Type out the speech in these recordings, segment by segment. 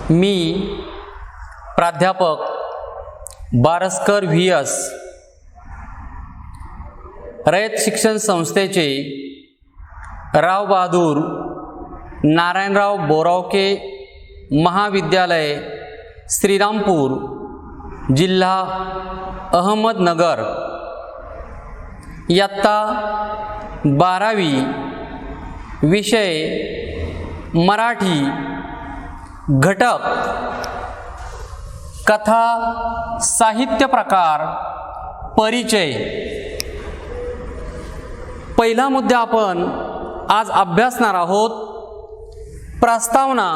मी प्राध्यापक बारस्कर व्ही.एस. रयत शिक्षण संस्थेचे राव बहादूर नारायणराव बोरावके महाविद्यालय श्रीरामपूर जिल्हा अहमदनगर इयत्ता 12वी विषय मराठी घटक कथा साहित्य प्रकार परिचय. पहिला मुद्दा आपण आज अभ्यासणार आहोत. प्रस्तावना.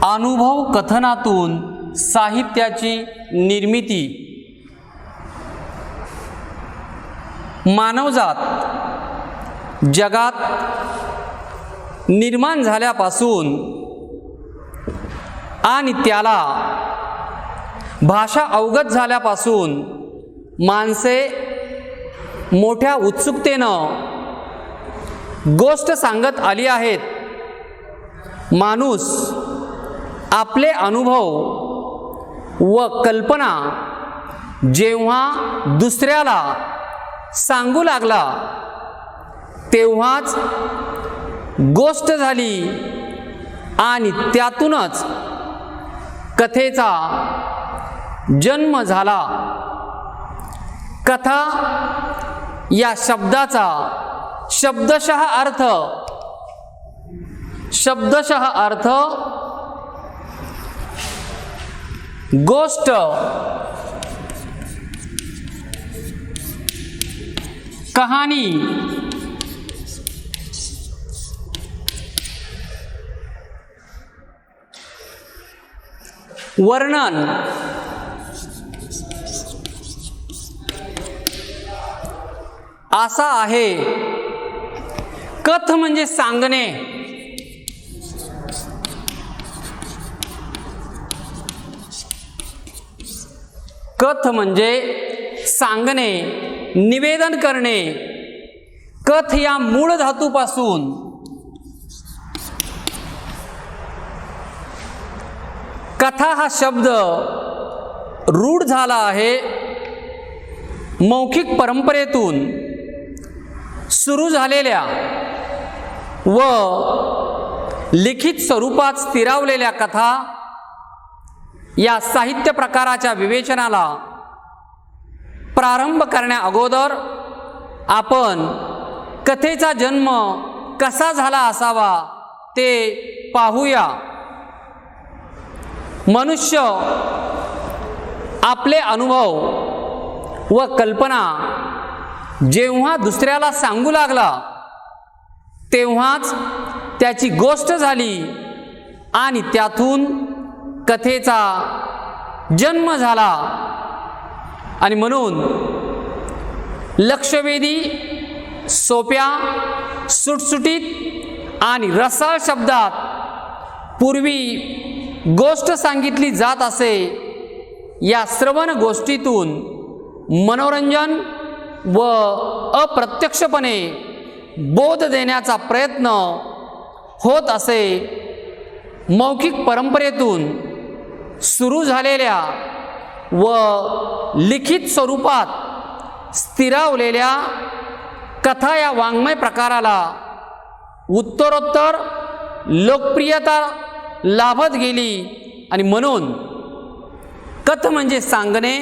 अनुभव कथनातून साहित्याची निर्मिती. मानवजात जगात निर्माण झाल्यापासून आणि त्याला भाषा अवगत झाल्यापासून माणसे मोठ्या उत्सुकतेनं गोष्ट सांगत आली आहेत. माणूस आपले अनुभव व कल्पना जेव्हा दुसऱ्याला सांगू लागला तेव्हाच गोष्ट झाली आणि त्यातूनच कथेचा जन्म झाला. कथा या शब्दाचा शब्दशः अर्थ गोष्ट, कहाणी, वर्णन, असा आहे. कथ म्हणजे सांगणे. कथ म्हणजे सांगणे, निवेदन करणे. कथ या मूळ धातूपासून कथा हा शब्द रूढ झाला आहे. मौखिक परंपरेतून सुरू झालेल्या व लिखित स्वरूपात स्थिरावलेल्या कथा या साहित्य प्रकाराच्या विवेचनाला प्रारंभ करण्या अगोदर आपण कथेचा जन्म कसा झाला असावा ते पाहूया. मनुष्य आपले अनुभव व कल्पना जेव्हा दुसऱ्याला सांगू लागला तेव्हाच त्याची गोष्ट झाली आणि त्यातून कथेचा जन्म झाला. आणि म्हणून लक्षवेधी, सोप्या, सुटसुटीत आणि रसाळ शब्दात पूर्वी गोष्ट सांगितली जात असे. या श्रवण गोष्टीतून मनोरंजन व अप्रत्यक्षपणे बोध देण्याचा प्रयत्न होत असे. मौखिक परंपरेतून सुरू झालेल्या व लिखित स्वरूपात स्थिरावलेल्या कथा या वाङ्मय प्रकाराला उत्तरोत्तर लोकप्रियता लाभत गेली. आणि म्हणून कथ म्हणजे सांगणे,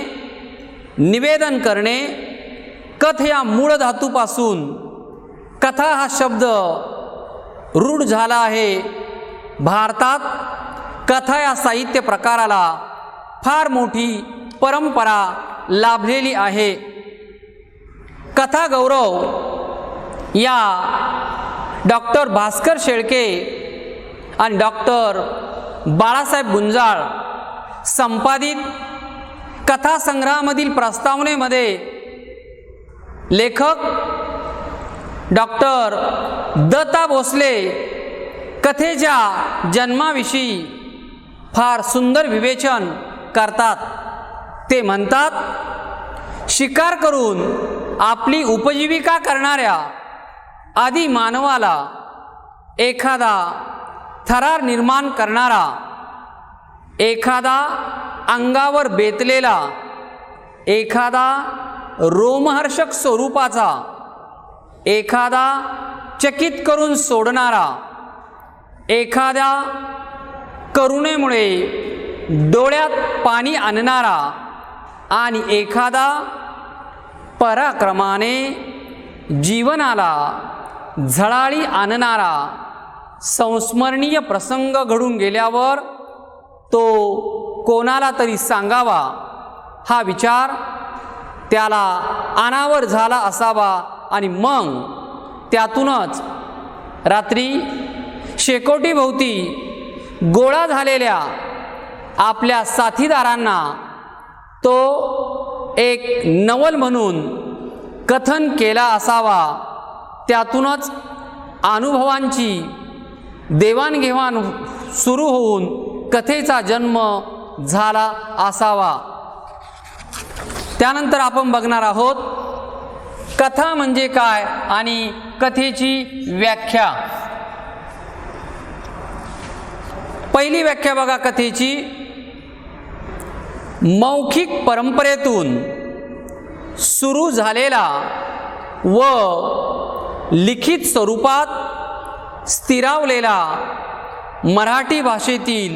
निवेदन करणे. कथ या मूळ धातूपासून कथा हा शब्द रूढ झाला आहे. भारतात कथा या साहित्य प्रकाराला फार मोठी परंपरा लाभलेली आहे. कथा गौरव या डॉक्टर भास्कर शेळके आणि डॉक्टर बाळासाहेब गुंजाळ संपादित कथासंग्रहामधील प्रस्तावनेमध्ये लेखक डॉक्टर दत्ता भोसले कथेच्या जन्माविषयी फार सुंदर विवेचन करतात. ते म्हणतात, शिकार करून आपली उपजीविका करणाऱ्या आदी मानवाला एखादा थरार निर्माण करणारा, एखादा अंगावर बेतलेला, एखादा रोमहर्षक स्वरूपाचा, एखादा चकित करून सोडणारा, एखाद्या करुणेमुळे डोळ्यात पाणी आणणारा आणि एखादा पराक्रमाने जीवनाला झळाळी आणणारा संस्मरणीय प्रसंग घडून गेल्यावर तो कोणाला तरी सांगावा हा विचार त्याला अनावर झाला असावा आणि मग त्यातूनच रात्री शेकोटीभोवती गोळा झालेल्या आपल्या साथीदारांना तो एक नवल म्हणून कथन केला असावा, त्यातूनच अनुभवांची देवाणघेवाण सुरू होऊन कथेचा जन्म झाला असावा. त्यानंतर आपण बघणार आहोत कथा म्हणजे काय आणि कथेची व्याख्या. पहिली व्याख्या बघा कथेची. मौखिक परंपरेतून सुरू झालेला व लिखित स्वरूपात स्थिरावलेला मराठी भाषेतील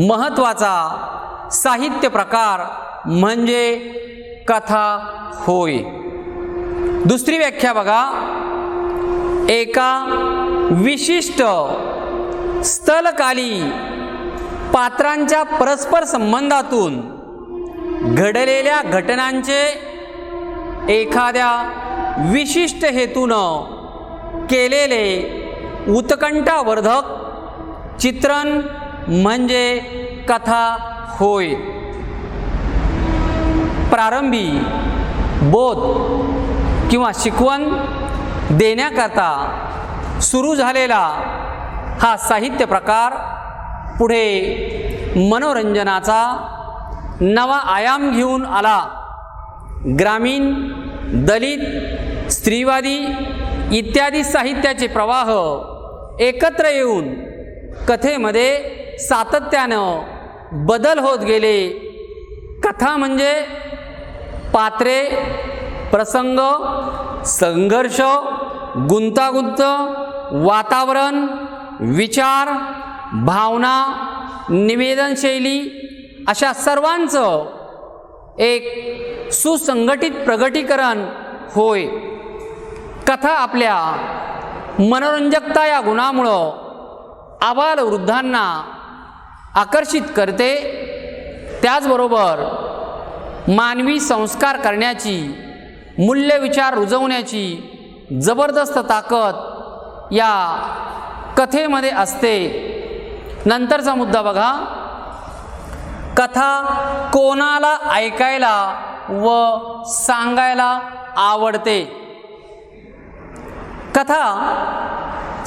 महत्त्वाचा साहित्य प्रकार म्हणजे कथा होय. दुसरी व्याख्या बघा. एका विशिष्ट स्थलकाली पात्रांच्या परस्पर संबंधातून घडलेल्या घटनांचे एखाद्या विशिष्ट हेतूनं केलेले उत्कंठावर्धक चित्रण म्हणजे कथा होय. प्रारंभी बोध किंवा शिकवण देण्याकरता सुरू झालेला हा साहित्य प्रकार पुढे मनोरंजनाचा नवा आयाम घेऊन आला. ग्रामीण, दलित, स्त्रीवादी इत्यादी साहित्याचे प्रवाह एकत्र येऊन कथेमध्ये सातत्यानं बदल होत गेले. कथा म्हणजे पात्रे, प्रसंग, संघर्ष, गुंतागुंत, वातावरण, विचार, भावना, निवेदनशैली अशा सर्वांचं एक सुसंघटित प्रगटीकरण होय. कथा आपल्या मनोरंजकता या गुणामुळं आबालवृद्धांना आकर्षित करते. त्याचबरोबर मानवी संस्कार करण्याची, मूल्यविचार रुजवण्याची जबरदस्त ताकद या कथेमध्ये असते. नंतरचा मुद्दा बघा. कथा कोणाला ऐकायला व सांगायला आवडते. कथा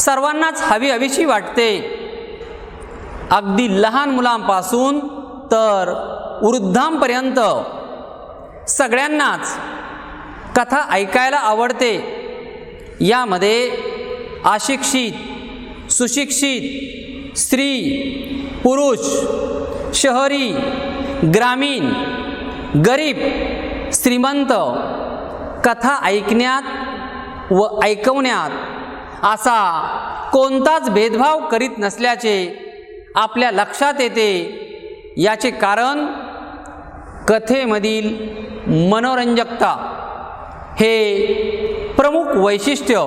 सर्वांनाच हवीशी वाटते. अगदी लहान मुलांपासून तर वृद्धांपर्यंत सगळ्यांनाच कथा ऐकायला आवडते. यामध्ये अशिक्षित, सुशिक्षित, स्त्री, पुरुष, शहरी, ग्रामीण, गरीब, श्रीमंत कथा ऐकण्यात व ऐकवण्यात असा कोणताच भेदभाव करीत नसल्याचे आपल्या लक्षात येते. याचे कारण कथेमधील मनोरंजकता हे प्रमुख वैशिष्ट्य.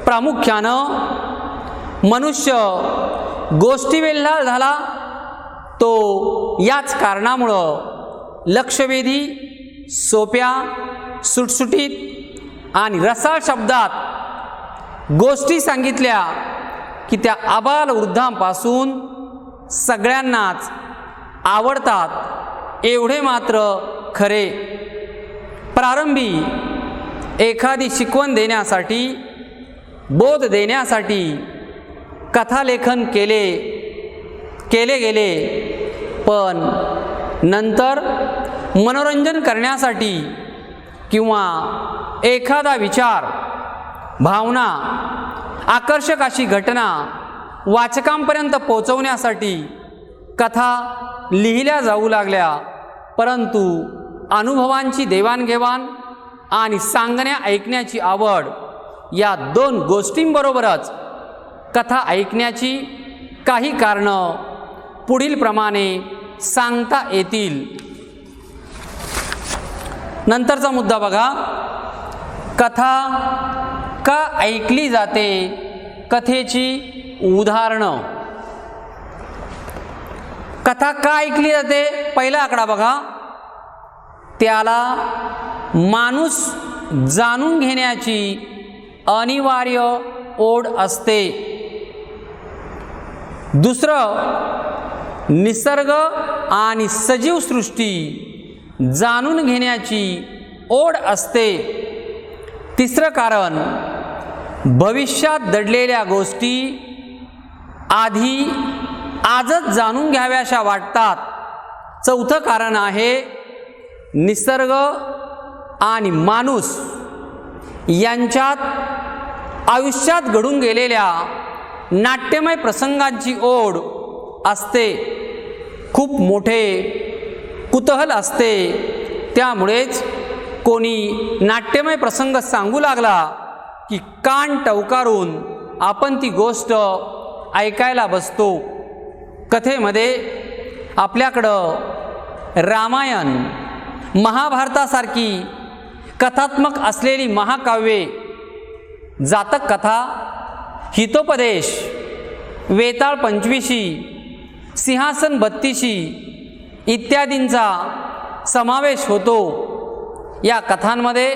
प्रामुख्यानं मनुष्य गोष्टीवेल्हा झाला तो याच कारणामुळं लक्षवेधी, सोप्या, सुटसुटीत आणि रसाळ शब्दात गोष्टी सांगितल्या की त्या आबालवृद्धांपासून सगळ्यांनाच आवडतात एवढे मात्र खरे. प्रारंभी एखादी शिकवण देण्यासाठी, बोध देण्यासाठी कथालेखन केले गेले, पण नंतर मनोरंजन करण्यासाठी किंवा एखादा विचार, भावना, आकर्षक अशी घटना वाचकांपर्यंत पोहोचवण्यासाठी कथा लिहिल्या जाऊ लागल्या, परंतु अनुभवांची देवाणघेवाण आणि सांगण्या ऐकण्याची आवड या दोन गोष्टींबरोबरच कथा ऐकण्याची काही कारणं पुढील प्रमाणे सांगता येतील. नंतरचा मुद्दा बघा, कथा का ऐकली जाते, कथेची उदाहरणं. कथा का ऐकली जाते, पहिला आकडा बघा, त्याला माणूस जाणून घेण्याची अनिवार्य ओढ असते. दुसरं, निसर्ग आणि सजीव सृष्टी जाणून घेण्याची ओढ असते. तिसरं कारण, भविष्यात दडलेल्या गोष्टी आजच जाणून घ्याव्याशा वाटतात. चौथं कारण आहे, निसर्ग आणि माणूस यांच्यात आयुष्यात घडून गेलेल्या नाट्यमय प्रसंगांची ओढ असते. खूप मोठे कुतूहल असते. त्यामुळेच कोणी नाट्यमय प्रसंग सांगू लागला की कान टवकारून आपण ती गोष्ट ऐकायला बसतो. कथेमध्ये आपल्याकडं रामायण, महाभारतासारखी कथात्मक असलेली महाकाव्ये, जातक कथा, हितोपदेश, वेताळ पंचविशी, सिंहासन बत्तीशी इत्यादींचा समावेश होतो. या कथांमध्ये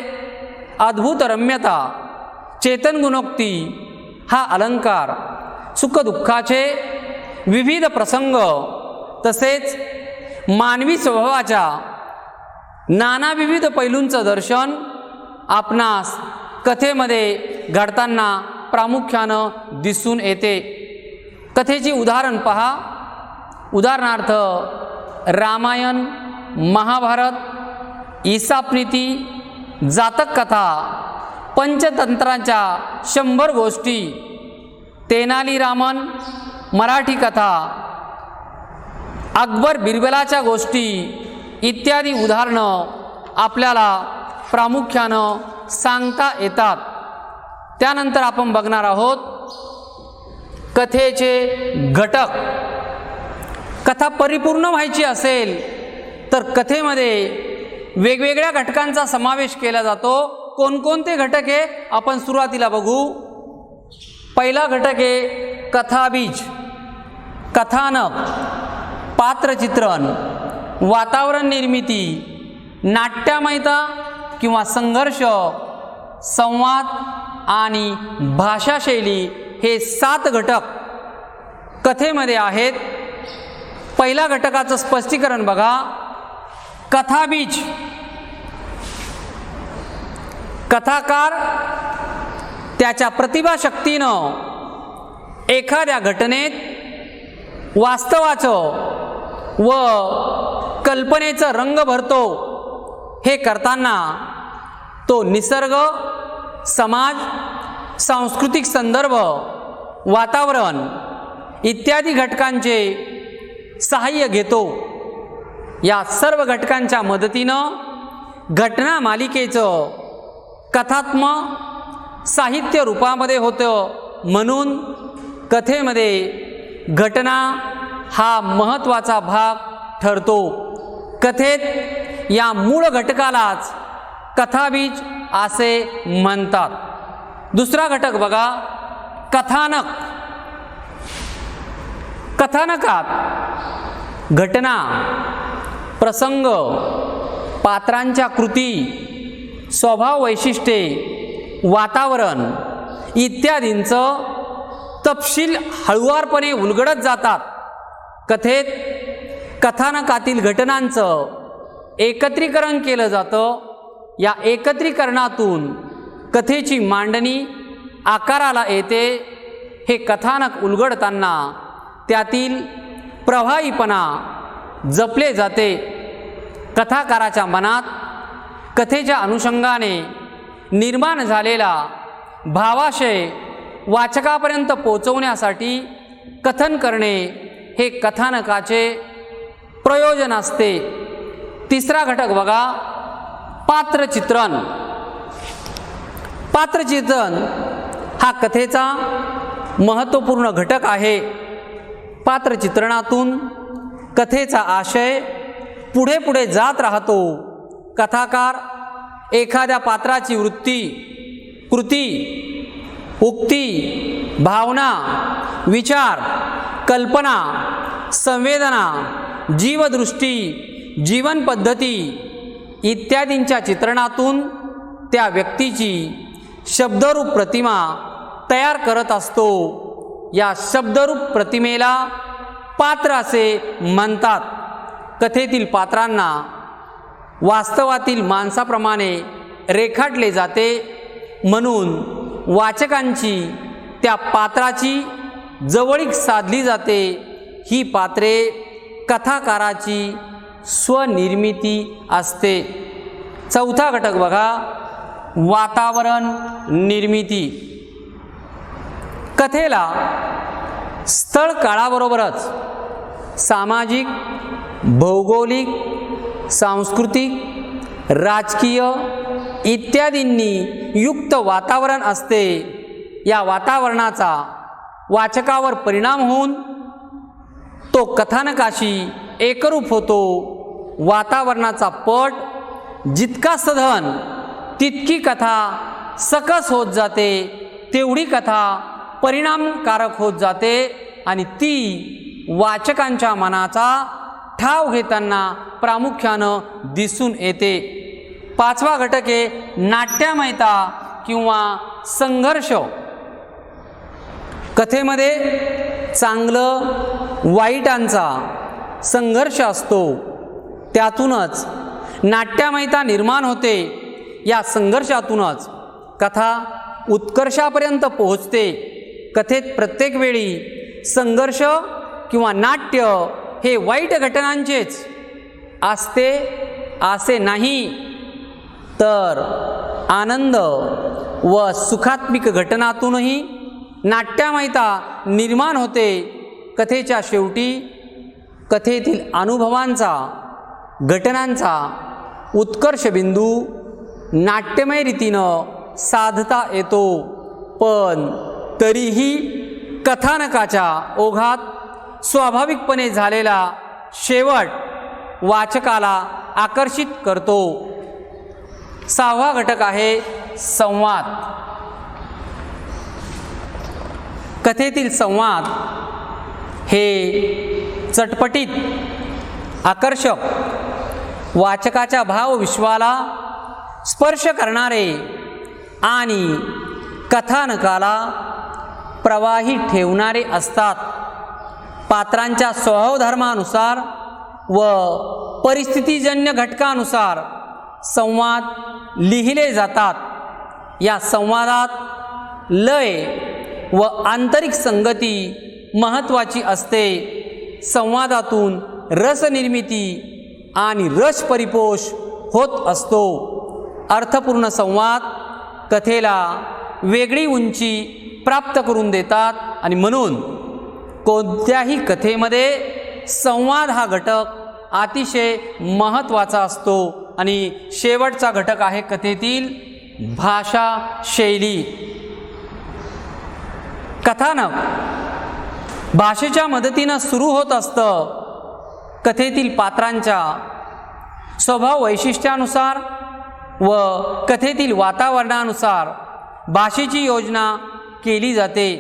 अद्भुत रम्यता, चेतन गुणोक्ती हा अलंकार, सुखदुःखाचे विविध प्रसंग तसेच मानवी स्वभावाच्या नाना विविध पैलूंचं दर्शन आपणास कथेमध्ये घडताना प्रामुख्यानं दिसून येते. कथेची उदाहरण पहा. उदाहरणार्थ रामायण, महाभारत, ईसापनीती, जातक कथा, पंचतंत्रांच्या 100 गोष्टी, तेनालीरामन, मराठी कथा, अकबर बिरबलाच्या गोष्टी इत्यादी उदाहरणं आपल्याला प्रामुख्यानं सांगता येतात. त्यानंतर आपण बघणार आहोत कथेचे घटक. कथा परिपूर्ण व्हायची असेल तर कथेमध्ये वेगवेगळ्या घटकांचा समावेश केला जातो. कोणकोणते घटक आहे आपण सुरुवातीला बघू. पहिला घटक आहे कथाबीज. कथानक, पात्रचित्रण, वातावरण निर्मिती, नाट्यमयता किंवा संघर्ष, संवाद आणि भाषाशैली हे 7 घटक कथेमध्ये आहेत. पहिल्या घटकाचं स्पष्टीकरण बघा. कथाबीज. कथाकार त्याच्या प्रतिभाशक्तीनं एखाद्या घटनेत वास्तवाचं व कल्पनेचं रंग भरतो. हे करताना तो निसर्ग, समाज, सांस्कृतिक संदर्भ, वातावरण इत्यादी घटकांचे सहाय्य घेतो. या सर्व घटकांच्या मदतीनं घटना मालिकेचं कथात्मक साहित्य रूपामध्ये होतं. म्हणून कथेमध्ये घटना हा महत्त्वाचा भाग ठरतो. कथेत या मूळ घटकालाच कथाबीज असे म्हणतात. दुसरा घटक बघा, कथानक. कथानकात घटना, प्रसंग, पात्रांच्या कृती, स्वभाव वैशिष्ट्ये, वातावरण इत्यादींचं तपशील हळुवारपणे उलगडत जातात. कथेत कथानकातील घटनांचं एकत्रीकरण केलं जातं. या एकत्रीकरणातून कथेची मांडणी आकाराला येते. हे कथानक उलगडताना त्यातील प्रभावीपणा जपले जाते. कथाकाराच्या मनात कथेच्या अनुषंगाने निर्माण झालेला भावाशय वाचकापर्यंत पोहोचवण्यासाठी कथन करणे हे कथानकाचे प्रयोजन असते. तिसरा घटक बघा, पात्रचित्रण. पात्रचित्रण हा कथेचा महत्त्वपूर्ण घटक आहे. पात्रचित्रणातून कथेचा आशय पुढे पुढे जात राहतो. कथाकार एखाद्या पात्राची वृत्ती, कृती, उक्ती, भावना, विचार, कल्पना, संवेदना, जीवदृष्टी, जीवन पद्धती इत्यादींच्या चित्रणातून त्या व्यक्तीची शब्दरूप प्रतिमा तयार करत असतो. या शब्दरूप प्रतिमेला पात्र असे म्हणतात. कथेतील पात्रांना वास्तवातील माणसाप्रमाणे रेखाटले जाते, म्हणून वाचकांची त्या पात्राची जवळीक साधली जाते. ही पात्रे कथाकाराची स्वनिर्मिती असते. चौथा घटक बघा, वातावरण निर्मिती. कथेला स्थळ काळाबरोबरच सामाजिक, भौगोलिक, सांस्कृतिक, राजकीय इत्यादींनी युक्त वातावरण असते. या वातावरणाचा वाचकावर परिणाम होऊन तो कथानकाशी एकरूप होतो. वातावरणाचा पट जितका सधन तितकी कथा सकस होत जाते, तेवढी कथा परिणामकारक होत जाते आणि ती वाचकांच्या मनाचा ठाव घेताना प्रामुख्यानं दिसून येते. पाचवा घटक आहे नाट्यमयता किंवा संघर्ष. कथेमध्ये चांगलं वाईटांचा संघर्ष असतो, त्यातूनच नाट्यमयता निर्माण होते. या संघर्षातूनच कथा उत्कर्षापर्यंत पोहोचते. कथेत प्रत्येक वेळी संघर्ष किंवा नाट्य हे वाईट घटनांचेच असते असे नाही, तर आनंद व सुखात्मिक घटनातूनही नाट्यमयता निर्माण होते. कथेच्या शेवटी कथेतील अनुभवांचा, घटनांचा उत्कर्ष बिंदू नाट्यमय रीतीनं साधता येतो, पण तरीही कथानकाच्या ओघात स्वाभाविकपणे झालेला शेवट वाचकाला आकर्षित करतो. सहावा घटक आहे संवाद. कथेतील संवाद हे चटपटीत, आकर्षक, वाचकाच्या भावविश्वाला स्पर्श करणारे आणि कथानकाला प्रवाही ठेवणारे असतात. पात्रांच्या स्वभावधर्मानुसार व परिस्थितीजन्य घटकानुसार संवाद लिहिले जातात. या संवादात लय व आंतरिक संगती महत्त्वाची असते. संवादातून रसनिर्मिती आणि रस परिपोष होत असतो. अर्थपूर्ण संवाद कथेला वेगळी उंची प्राप्त करून देतात आणि म्हणून कोणत्याही कथेमध्ये संवाद हा घटक अतिशय महत्त्वाचा असतो. आणि शेवटचा घटक आहे कथेतील भाषा शैली. कथानक भाषेच्या मदतीनं सुरू होत असतं. कथेतील पात्रांच्या स्वभाव वैशिष्ट्यानुसार व कथेतील वातावरणानुसार भाषेची योजना केली जाते.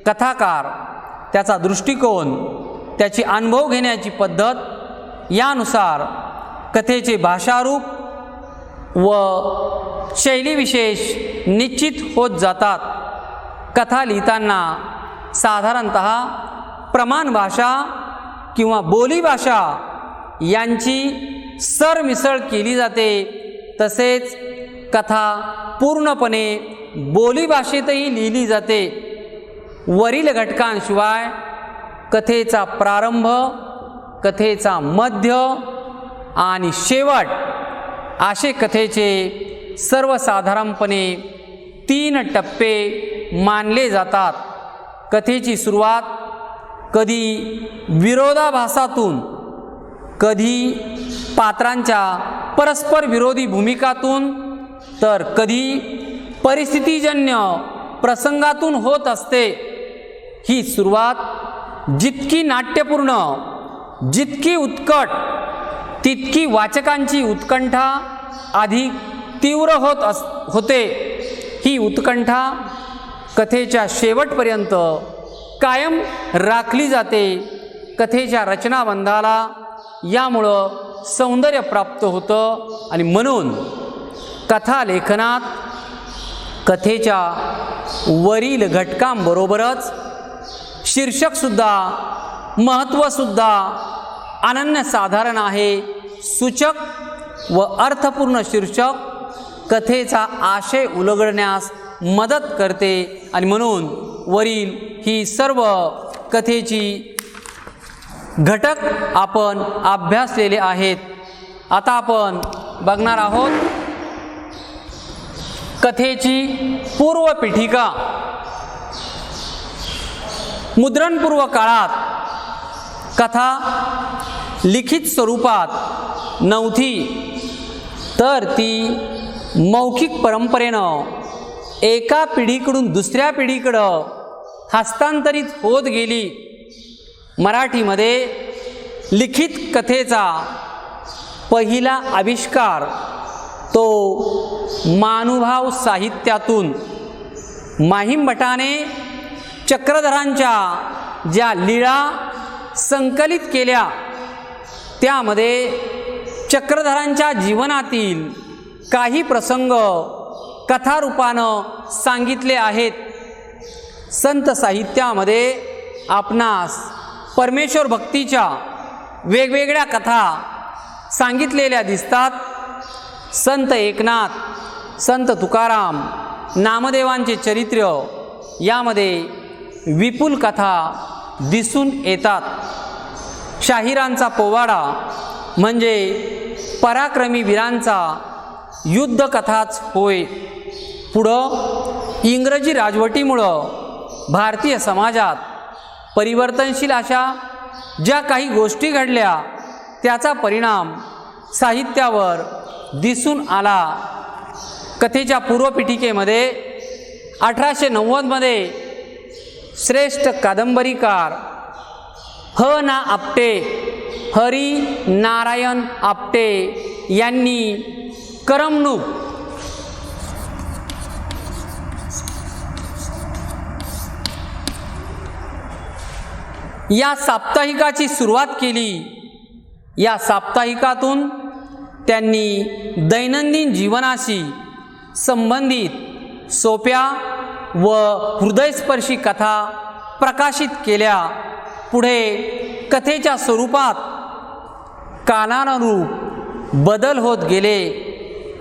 कथाकार, त्याचा दृष्टिकोन, त्याची अनुभव घेण्याची पद्धत यानुसार कथेचे भाषारूप व शैलीविशेष निश्चित होत जातात. कथा लिहिताना साधारणतः प्रमाण भाषा किंवा बोलीभाषा यांची सरमिसळ केली जाते. तसेच कथा पूर्णपणे बोलीभाषेतही लिहिली जाते. वरील घटकांशिवाय कथेचा प्रारंभ, कथेचा मध्य आणि शेवट असे कथेचे सर्वसाधारणपणे 3 टप्पे मानले जातात. कथेची सुरुवात कधी विरोधाभासातून, कधी पात्रांच्या परस्पर विरोधी भूमिकातून, तर कधी परिस्थितीजन्य प्रसंगातून होत असते. ही सुरुवात जितकी नाट्यपूर्ण, जितकी उत्कट, तितकी वाचकांची उत्कंठा अधिक तीव्र होते. ही उत्कंठा कथेच्या शेवटपर्यंत कायम राखली जाते. कथेच्या रचनाबंधाला यामुळं सौंदर्य प्राप्त होतं आणि म्हणून कथा लेखनात कथेच्या वरील घटकांबरोबरच शीर्षकसुद्धा, महत्त्वसुद्धा अनन्यसाधारण आहे. सूचक व अर्थपूर्ण शीर्षक कथेचा आशय उलगडण्यास मदत करते आणि म्हणून वरील ही सर्व कथेची घटक आपण अभ्यासलेले आहेत. आता आपण बघणार आहोत कथेची पूर्वपीठिका. मुद्रणपूर्व काळात कथा लिखित स्वरूपात नव्हती, तर ती मौखिक परंपरेनं एका पिढीकडून दुसऱ्या पिढीकडं हस्तांतरित होत गेली. मराठीमध्ये लिखित कथेचा पहिला आविष्कार तो मानुभाव साहित्यातून, माहीम भटाने चक्रधरांच्या ज्या लीळा संकलित केल्या त्यामध्ये चक्रधरांच्या जीवनातील काही प्रसंग कथारूपानं सांगितले आहेत. संत साहित्यामध्ये आपणास परमेश्वर भक्तीच्या वेगवेगळ्या कथा सांगितलेल्या दिसतात. संत एकनाथ, संत तुकाराम, नामदेवांचे चरित्र यामध्ये विपुल कथा दिसून येतात. शाहिरांचा पोवाडा म्हणजे पराक्रमी वीरांचा युद्धकथाच होय. पुढं इंग्रजी राजवटीमुळं भारतीय समाजात परिवर्तनशील अशा ज्या काही गोष्टी घडल्या त्याचा परिणाम साहित्यावर दिसून आला. कथेच्या पूर्वपीठिकेमध्ये 1890मध्ये श्रेष्ठ कादंबरीकार ह ना आपटे, हरी नारायण आपटे यांनी करमणूक या साप्ताहिकाची सुरुवात केली. या साप्ताहिकातून त्यांनी दैनंदिन जीवनाशी संबंधित सोप्या व हृदयस्पर्शी कथा प्रकाशित केल्या. पुढे कथेच्या स्वरूपात कालानुरूप बदल होत गेले.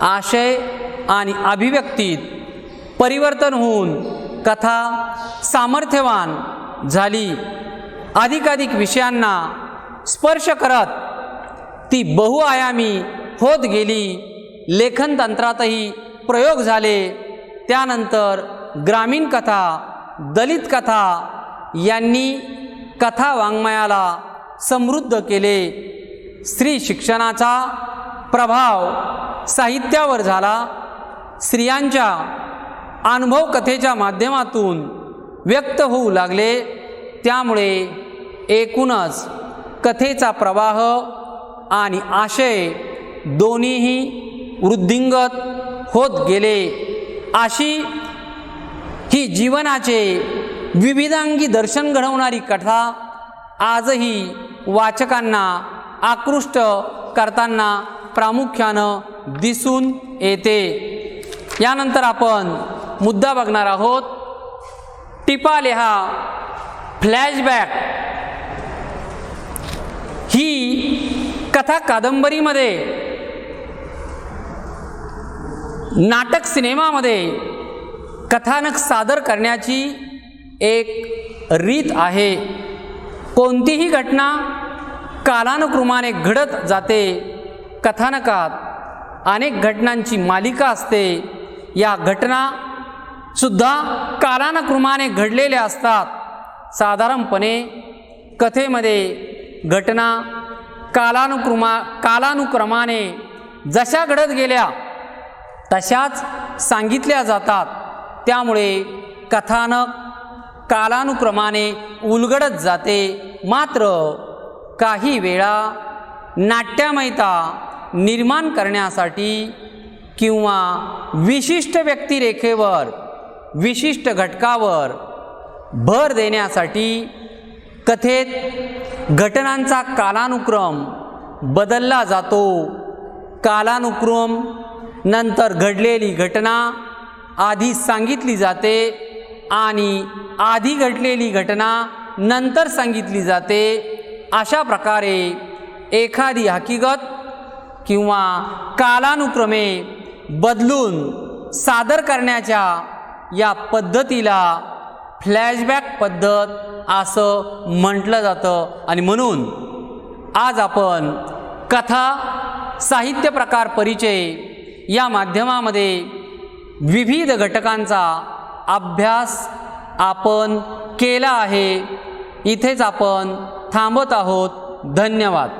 आशय आणि अभिव्यक्तीत परिवर्तन होऊन कथा सामर्थ्यवान झाली. अधिकाधिक विषयांना स्पर्श करत ती बहुआयामी होत गेली. लेखन तंत्रातही प्रयोग झाले. त्यानंतर ग्रामीण कथा, दलित कथा यांनी कथा वाङ्मयाला समृद्ध केले. स्त्री शिक्षणाचा प्रभाव साहित्यावर झाला. स्त्रियांच्या अनुभव कथेच्या माध्यमातून व्यक्त होऊ लागले. त्यामुळे एकूणच कथेचा प्रवाह आणि आशय दोन्हीही वृद्धिंगत होत गेले. अशी ही जीवनाचे विविधांगी दर्शन घडवणारी कथा आजही वाचकांना आकृष्ट करताना प्रामुख्यानं दिसून येते. यानंतर आपण मुद्दा बघणार आहोत टिपा लिहा फ्लॅशबॅक. ही कथा कादंबरीमध्ये, नाटक सिनेमामध्ये कथानक सादर करण्याची एक रीत आहे. कोणतीही घटना कालानुक्रमाने घडत जाते. कथानकात अनेक घटनांची मालिका असते. या घटनासुद्धा कालानुक्रमाने घडलेल्या असतात. साधारणपणे कथेमध्ये घटना कालानुक्रमाने जशा घडत गेल्या तशाच सांगितल्या जातात. त्यामुळे कथानक कालानुक्रमाने उलगडत जाते. मात्र काही वेळा नाट्यमयता निर्माण करण्यासाठी किंवा विशिष्ट व्यक्तिरेखेवर विशिष्ट घटकावर भर देण्यासाठी कथेत घटनांचा कालानुक्रम बदलला जातो. कालानुक्रम नंतर घडलेली घटना आधी सांगितली जाते आणि आधी घडलेली घटना नंतर सांगितली जाते. अशा प्रकारे एखादी हकीकत किंवा कालानुक्रमे बदलून सादर करण्याच्या या पद्धतीला फ्लॅशबॅक पद्धत असं म्हटलं जातं. आणि म्हणून आज आपण कथा साहित्य प्रकार परिचय या माध्यमामध्ये विविध घटकांचा अभ्यास आपण केला आहे. इथेच आपण थांबत आहोत. धन्यवाद.